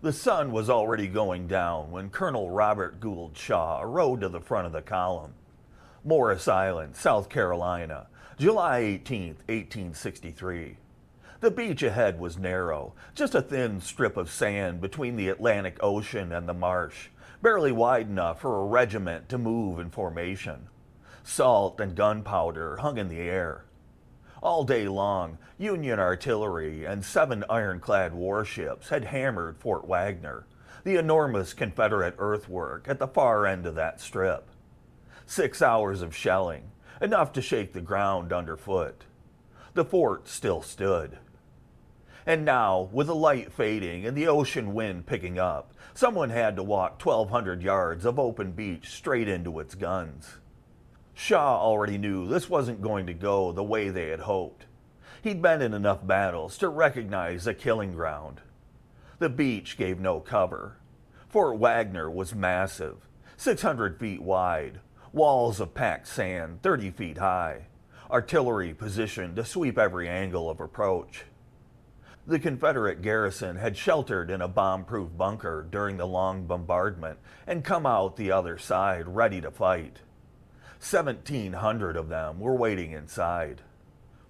The sun was already going down when Colonel Robert Gould Shaw rode to the front of the column. Morris Island, South Carolina, July 18, 1863. The beach ahead was narrow, just a thin strip of sand between the Atlantic Ocean and the marsh, barely wide enough for a regiment to move in formation. Salt and gunpowder hung in the air. All day long, Union artillery and 7 ironclad warships had hammered Fort Wagner, the enormous Confederate earthwork at the far end of that strip. 6 hours of shelling, enough to shake the ground underfoot. The fort still stood. And now, with the light fading and the ocean wind picking up, someone had to walk 1,200 yards of open beach straight into its guns. Shaw already knew this wasn't going to go the way they had hoped. He'd been in enough battles to recognize a killing ground. The beach gave no cover. Fort Wagner was massive, 600 feet wide, walls of packed sand 30 feet high, artillery positioned to sweep every angle of approach. The Confederate garrison had sheltered in a bomb-proof bunker during the long bombardment and come out the other side ready to fight. 1,700 of them were waiting inside.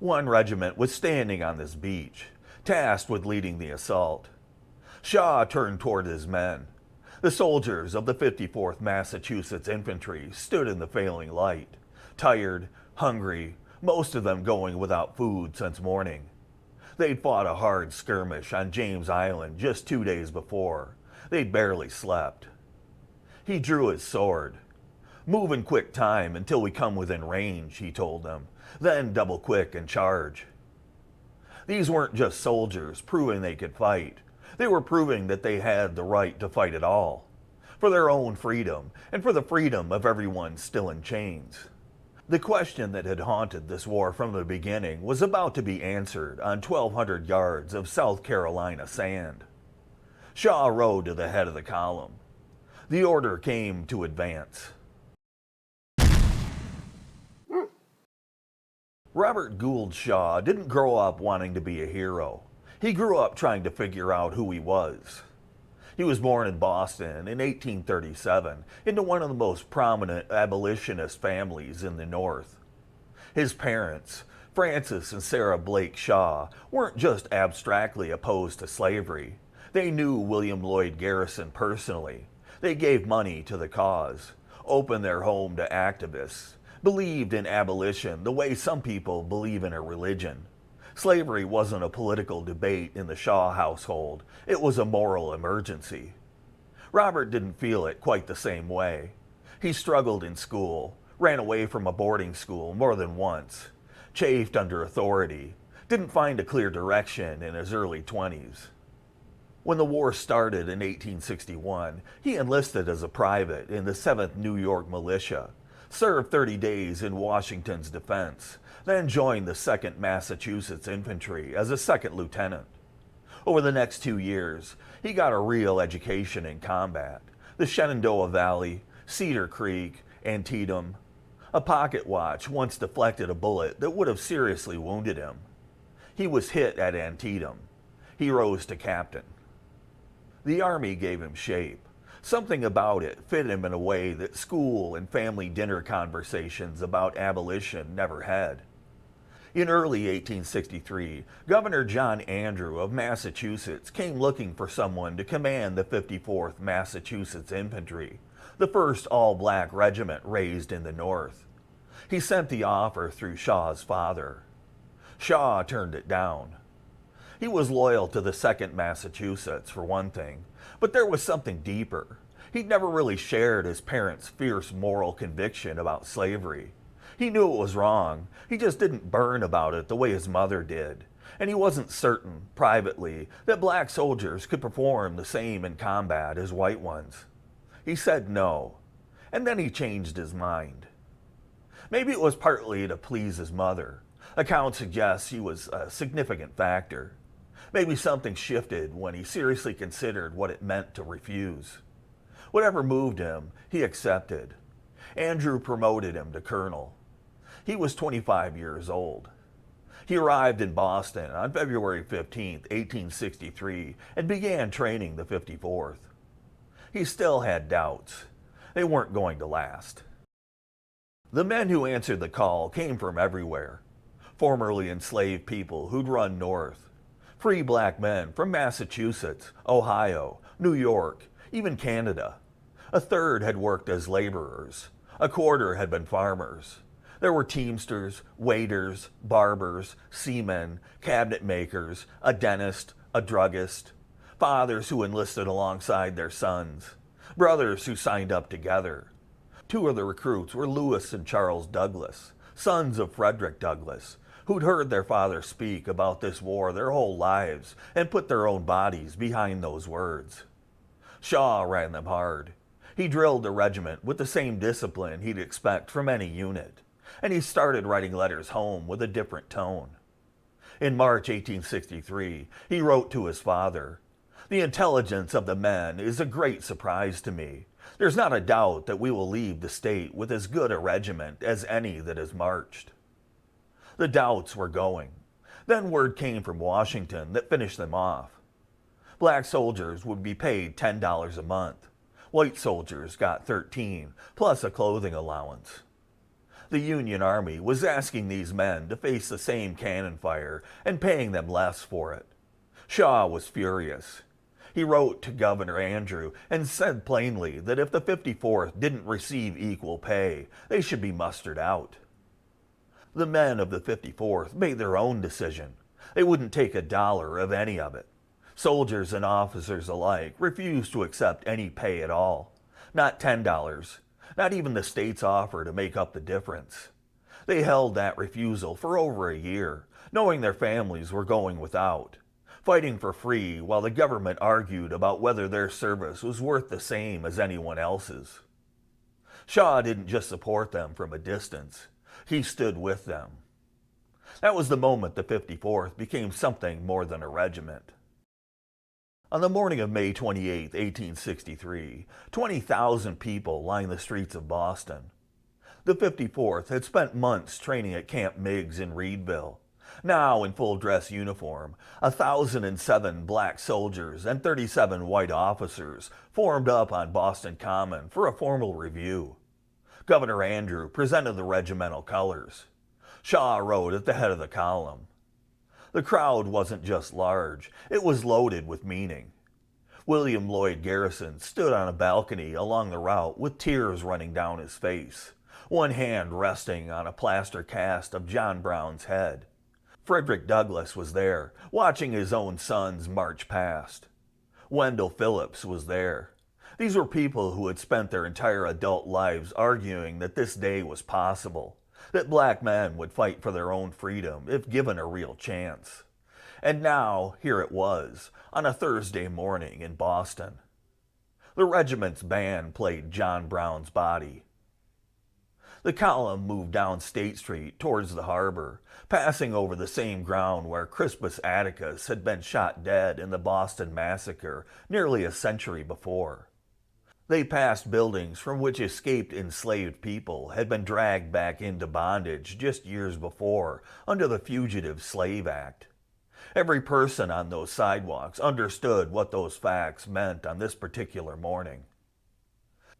One regiment was standing on this beach, tasked with leading the assault. Shaw turned toward his men. The soldiers of the 54th Massachusetts Infantry stood in the failing light, tired, hungry, most of them going without food since morning. They'd fought a hard skirmish on James Island just 2 days before. They'd barely slept. He drew his sword. "Move in quick time until we come within range," he told them. "Then double quick and charge." These weren't just soldiers proving they could fight. They were proving that they had the right to fight at all, for their own freedom and for the freedom of everyone still in chains. The question that had haunted this war from the beginning was about to be answered on 1,200 yards of South Carolina sand. Shaw rode to the head of the column. The order came to advance. Robert Gould Shaw didn't grow up wanting to be a hero. He grew up trying to figure out who he was. He was born in Boston in 1837 into one of the most prominent abolitionist families in the North. His parents, Francis and Sarah Blake Shaw, weren't just abstractly opposed to slavery. They knew William Lloyd Garrison personally. They gave money to the cause, opened their home to activists, believed in abolition the way some people believe in a religion. Slavery wasn't a political debate in the Shaw household. It was a moral emergency. Robert didn't feel it quite the same way. He struggled in school, ran away from a boarding school more than once, chafed under authority, didn't find a clear direction in his early 20s. When the war started in 1861, he enlisted as a private in the 7th New York Militia, served 30 days in Washington's defense, then joined the 2nd Massachusetts Infantry as a second lieutenant. Over the next 2 years, he got a real education in combat. The Shenandoah Valley, Cedar Creek, Antietam. A pocket watch once deflected a bullet that would have seriously wounded him. He was hit at Antietam. He rose to captain. The Army gave him shape. Something about it fit him in a way that school and family dinner conversations about abolition never had. In early 1863, Governor John Andrew of Massachusetts came looking for someone to command the 54th Massachusetts Infantry, the first all-black regiment raised in the North. He sent the offer through Shaw's father. Shaw turned it down. He was loyal to the 2nd Massachusetts, for one thing, but there was something deeper. He'd never really shared his parents' fierce moral conviction about slavery. He knew it was wrong, he just didn't burn about it the way his mother did, and he wasn't certain, privately, that black soldiers could perform the same in combat as white ones. He said no, and then he changed his mind. Maybe it was partly to please his mother. Account suggests he was a significant factor. Maybe something shifted when he seriously considered what it meant to refuse. Whatever moved him, he accepted. Andrew promoted him to colonel. He was 25 years old. He arrived in Boston on February 15, 1863, and began training the 54th. He still had doubts. They weren't going to last. The men who answered the call came from everywhere. Formerly enslaved people who'd run north. Free black men from Massachusetts, Ohio, New York, even Canada. A third had worked as laborers. A quarter had been farmers. There were teamsters, waiters, barbers, seamen, cabinet makers, a dentist, a druggist, fathers who enlisted alongside their sons, brothers who signed up together. Two of the recruits were Lewis and Charles Douglas, sons of Frederick Douglass, who'd heard their father speak about this war their whole lives and put their own bodies behind those words. Shaw ran them hard. He drilled the regiment with the same discipline he'd expect from any unit, and he started writing letters home with a different tone. In March 1863, he wrote to his father, "The intelligence of the men is a great surprise to me. There's not a doubt that we will leave the state with as good a regiment as any that has marched." The doubts were going. Then word came from Washington that finished them off. Black soldiers would be paid $10 a month. White soldiers got $13, plus a clothing allowance. The Union Army was asking these men to face the same cannon fire and paying them less for it. Shaw was furious. He wrote to Governor Andrew and said plainly that if the 54th didn't receive equal pay, they should be mustered out. The men of the 54th made their own decision. They wouldn't take $1 of any of it. Soldiers and officers alike refused to accept any pay at all. Not $10, not even the state's offer to make up the difference. They held that refusal for over a year, knowing their families were going without, fighting for free while the government argued about whether their service was worth the same as anyone else's. Shaw didn't just support them from a distance. He stood with them. That was the moment the 54th became something more than a regiment. On the morning of May 28, 1863, 20,000 people lined the streets of Boston. The 54th had spent months training at Camp Meigs in Reedville. Now, in full dress uniform, 1,007 black soldiers and 37 white officers formed up on Boston Common for a formal review. Governor Andrew presented the regimental colors. Shaw rode at the head of the column. The crowd wasn't just large, it was loaded with meaning. William Lloyd Garrison stood on a balcony along the route with tears running down his face, one hand resting on a plaster cast of John Brown's head. Frederick Douglass was there, watching his own sons march past. Wendell Phillips was there. These were people who had spent their entire adult lives arguing that this day was possible, that black men would fight for their own freedom if given a real chance. And now, here it was, on a Thursday morning in Boston. The regiment's band played John Brown's Body. The column moved down State Street towards the harbor, passing over the same ground where Crispus Attucks had been shot dead in the Boston Massacre nearly a century before. They passed buildings from which escaped enslaved people had been dragged back into bondage just years before under the Fugitive Slave Act. Every person on those sidewalks understood what those facts meant on this particular morning.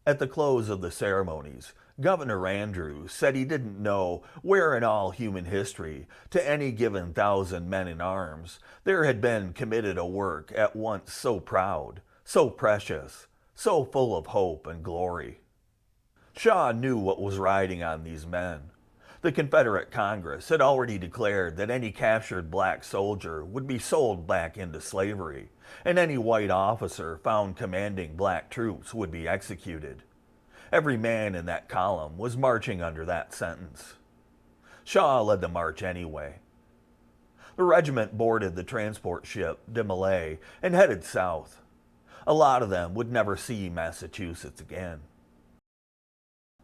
At the close of the ceremonies, Governor Andrews said he didn't know where in all human history, to any given 1,000 men in arms, there had been committed a work at once so proud, so precious, so full of hope and glory. Shaw knew what was riding on these men. The Confederate Congress had already declared that any captured black soldier would be sold back into slavery, and any white officer found commanding black troops would be executed. Every man in that column was marching under that sentence. Shaw led the march anyway. The regiment boarded the transport ship de Malay and headed south. A lot of them would never see Massachusetts again.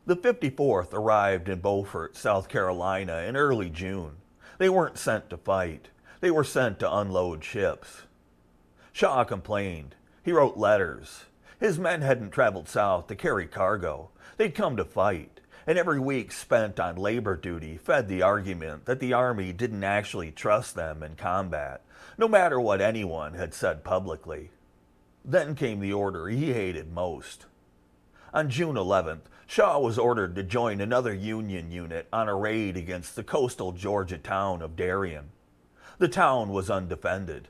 The 54th arrived in Beaufort, South Carolina in early June. They weren't sent to fight. They were sent to unload ships. Shaw complained. He wrote letters. His men hadn't traveled south to carry cargo. They'd come to fight, and every week spent on labor duty fed the argument that the Army didn't actually trust them in combat, no matter what anyone had said publicly. Then came the order he hated most. On June 11th, Shaw was ordered to join another Union unit on a raid against the coastal Georgia town of Darien. The town was undefended.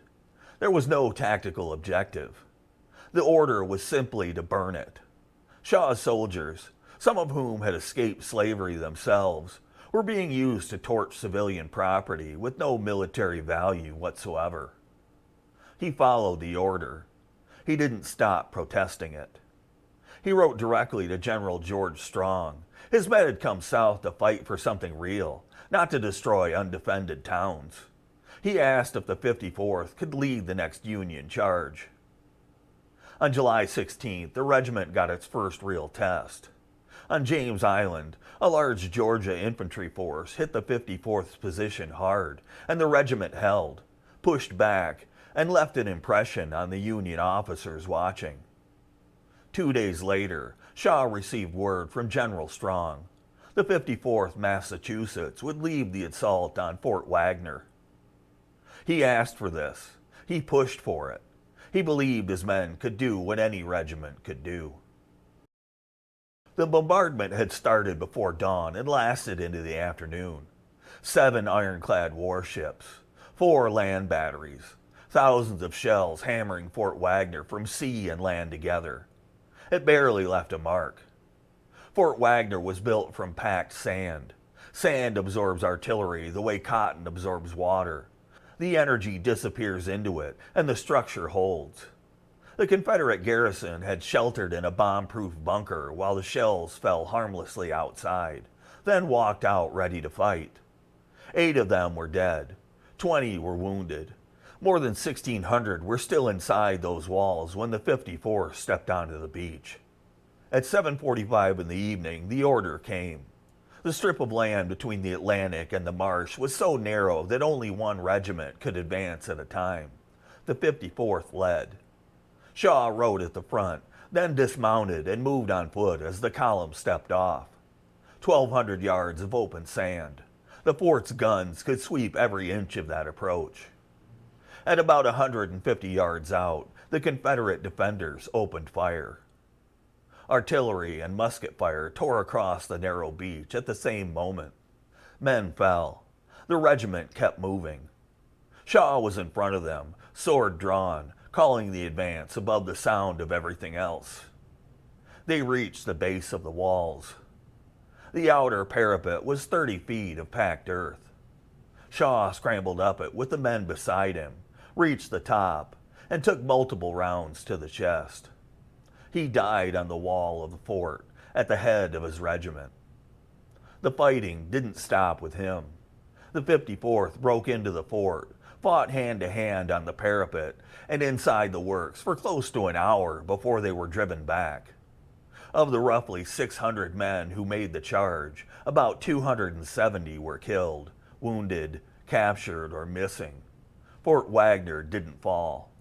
There was no tactical objective. The order was simply to burn it. Shaw's soldiers, some of whom had escaped slavery themselves, were being used to torch civilian property with no military value whatsoever. He followed the order. He didn't stop protesting it. He wrote directly to General George Strong. His men had come south to fight for something real, not to destroy undefended towns. He asked if the 54th could lead the next Union charge. On July 16th, the regiment got its first real test. On James Island, a large Georgia infantry force hit the 54th's position hard, and the regiment held, pushed back, and left an impression on the Union officers watching. 2 days later, Shaw received word from General Strong. The 54th Massachusetts would lead the assault on Fort Wagner. He asked for this. He pushed for it. He believed his men could do what any regiment could do. The bombardment had started before dawn and lasted into the afternoon. 7 ironclad warships, 4 land batteries, thousands of shells hammering Fort Wagner from sea and land together. It barely left a mark. Fort Wagner was built from packed sand. Sand absorbs artillery the way cotton absorbs water. The energy disappears into it, and the structure holds. The Confederate garrison had sheltered in a bomb-proof bunker while the shells fell harmlessly outside, then walked out ready to fight. 8 of them were dead. 20 were wounded. More than 1,600 were still inside those walls when the 54th stepped onto the beach. At 7:45 in the evening, the order came. The strip of land between the Atlantic and the marsh was so narrow that only one regiment could advance at a time. The 54th led. Shaw rode at the front, then dismounted and moved on foot as the column stepped off. 1,200 yards of open sand. The fort's guns could sweep every inch of that approach. At about 150 yards out, the Confederate defenders opened fire. Artillery and musket fire tore across the narrow beach at the same moment. Men fell. The regiment kept moving. Shaw was in front of them, sword drawn, calling the advance above the sound of everything else. They reached the base of the walls. The outer parapet was 30 feet of packed earth. Shaw scrambled up it with the men beside him, reached the top, and took multiple rounds to the chest. He died on the wall of the fort, at the head of his regiment. The fighting didn't stop with him. The 54th broke into the fort, fought hand to hand on the parapet and inside the works for close to an hour before they were driven back. Of the roughly 600 men who made the charge, about 270 were killed, wounded, captured, or missing. Fort Wagner didn't fall.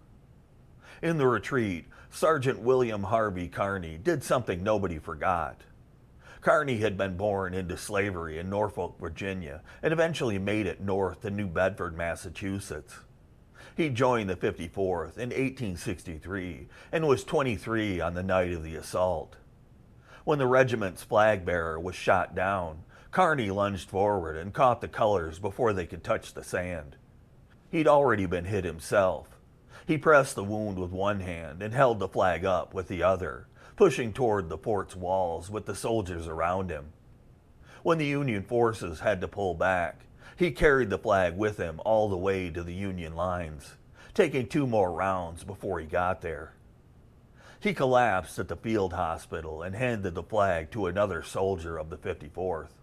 In the retreat, Sergeant William Harvey Kearny did something nobody forgot. Kearny had been born into slavery in Norfolk, Virginia, and eventually made it north to New Bedford, Massachusetts. He joined the 54th in 1863 and was 23 on the night of the assault. When the regiment's flag bearer was shot down, Kearny lunged forward and caught the colors before they could touch the sand. He'd already been hit himself. He pressed the wound with one hand and held the flag up with the other, pushing toward the fort's walls with the soldiers around him. When the Union forces had to pull back, he carried the flag with him all the way to the Union lines, taking 2 more rounds before he got there. He collapsed at the field hospital and handed the flag to another soldier of the 54th.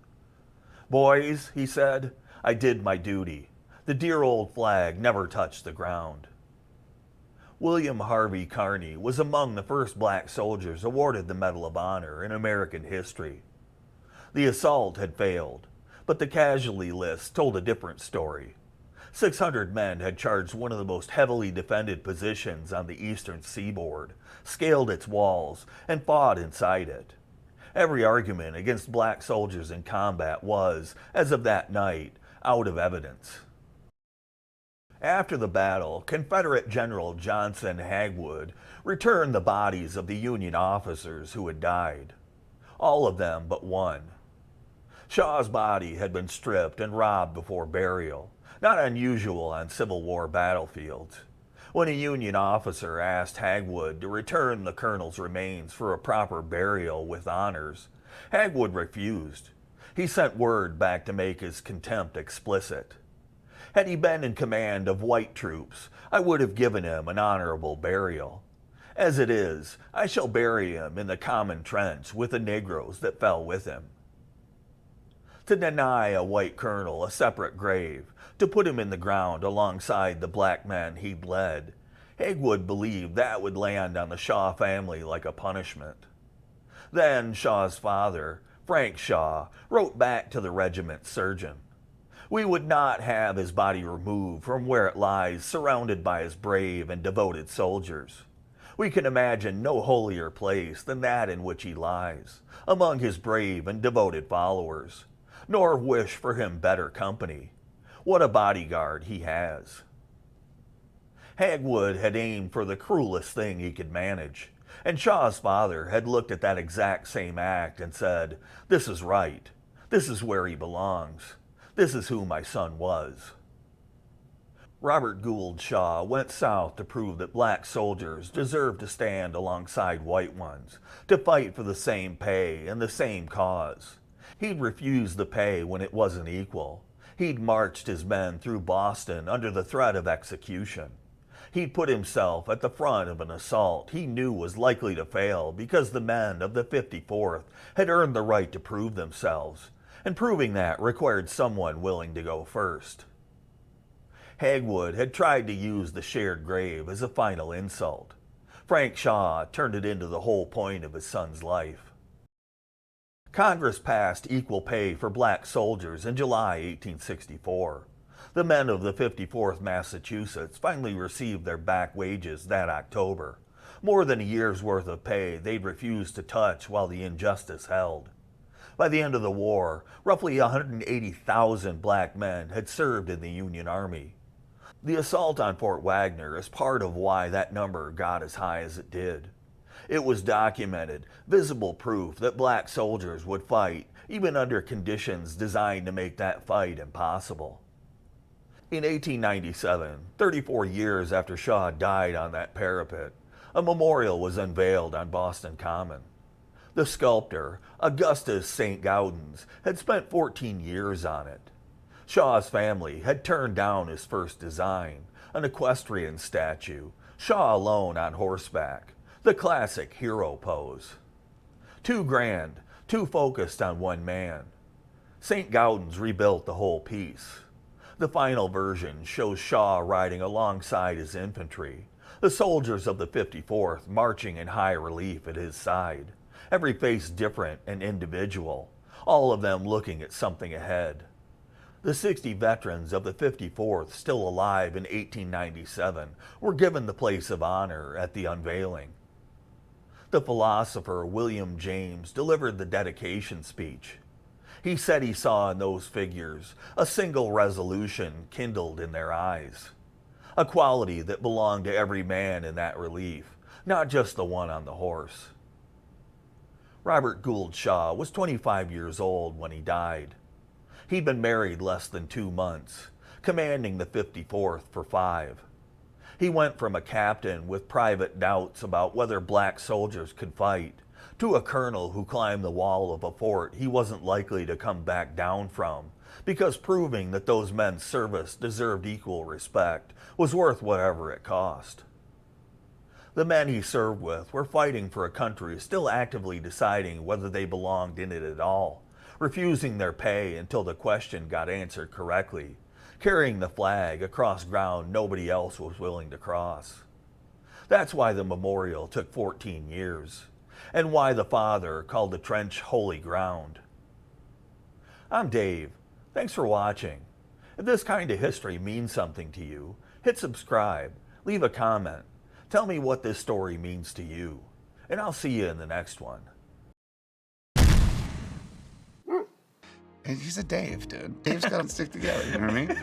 "Boys," he said, "I did my duty. The dear old flag never touched the ground." William Harvey Kearny was among the first black soldiers awarded the Medal of Honor in American history. The assault had failed, but the casualty list told a different story. 600 men had charged one of the most heavily defended positions on the eastern seaboard, scaled its walls, and fought inside it. Every argument against black soldiers in combat was, as of that night, out of evidence. After the battle, Confederate General Johnson Hagwood returned the bodies of the Union officers who had died. All of them but one. Shaw's body had been stripped and robbed before burial, not unusual on Civil War battlefields. When a Union officer asked Hagwood to return the colonel's remains for a proper burial with honors, Hagwood refused. He sent word back to make his contempt explicit. Had he been in command of white troops, I would have given him an honorable burial. As it is, I shall bury him in the common trench with the Negroes that fell with him. To deny a white colonel a separate grave, to put him in the ground alongside the black men he'd led, Hagwood believed that would land on the Shaw family like a punishment. Then Shaw's father, Frank Shaw, wrote back to the regiment's surgeon. We would not have his body removed from where it lies, surrounded by his brave and devoted soldiers. We can imagine no holier place than that in which he lies, among his brave and devoted followers, nor wish for him better company. What a bodyguard he has. Hagwood had aimed for the cruelest thing he could manage, and Shaw's father had looked at that exact same act and said, "This is right. This is where he belongs. This is who my son was." Robert Gould Shaw went south to prove that black soldiers deserved to stand alongside white ones, to fight for the same pay and the same cause. He'd refused the pay when it wasn't equal. He'd marched his men through Boston under the threat of execution. He'd put himself at the front of an assault he knew was likely to fail because the men of the 54th had earned the right to prove themselves, and proving that required someone willing to go first. Hagwood had tried to use the shared grave as a final insult. Frank Shaw turned it into the whole point of his son's life. Congress passed equal pay for black soldiers in July 1864. The men of the 54th Massachusetts finally received their back wages that October, more than a year's worth of pay they'd refused to touch while the injustice held. By the end of the war, roughly 180,000 black men had served in the Union Army. The assault on Fort Wagner is part of why that number got as high as it did. It was documented, visible proof that black soldiers would fight, even under conditions designed to make that fight impossible. In 1897, 34 years after Shaw died on that parapet, a memorial was unveiled on Boston Common. The sculptor, Augustus Saint-Gaudens, had spent 14 years on it. Shaw's family had turned down his first design, an equestrian statue, Shaw alone on horseback, the classic hero pose. Too grand, too focused on one man. Saint-Gaudens rebuilt the whole piece. The final version shows Shaw riding alongside his infantry, the soldiers of the 54th marching in high relief at his side. Every face different and individual, all of them looking at something ahead. The 60 veterans of the 54th still alive in 1897 were given the place of honor at the unveiling. The philosopher William James delivered the dedication speech. He said he saw in those figures a single resolution kindled in their eyes, a quality that belonged to every man in that relief, not just the one on the horse. Robert Gould Shaw was 25 years old when he died. He'd been married less than 2 months, commanding the 54th for 5. He went from a captain with private doubts about whether black soldiers could fight, to a colonel who climbed the wall of a fort he wasn't likely to come back down from, because proving that those men's service deserved equal respect was worth whatever it cost. The men he served with were fighting for a country still actively deciding whether they belonged in it at all, refusing their pay until the question got answered correctly, carrying the flag across ground nobody else was willing to cross. That's why the memorial took 14 years, and why the father called the trench holy ground. I'm Dave. Thanks for watching. If this kind of history means something to you, hit subscribe, leave a comment, tell me what this story means to you, and I'll see you in the next one. He's a Dave, dude. Dave's got to stick together. You know what I mean?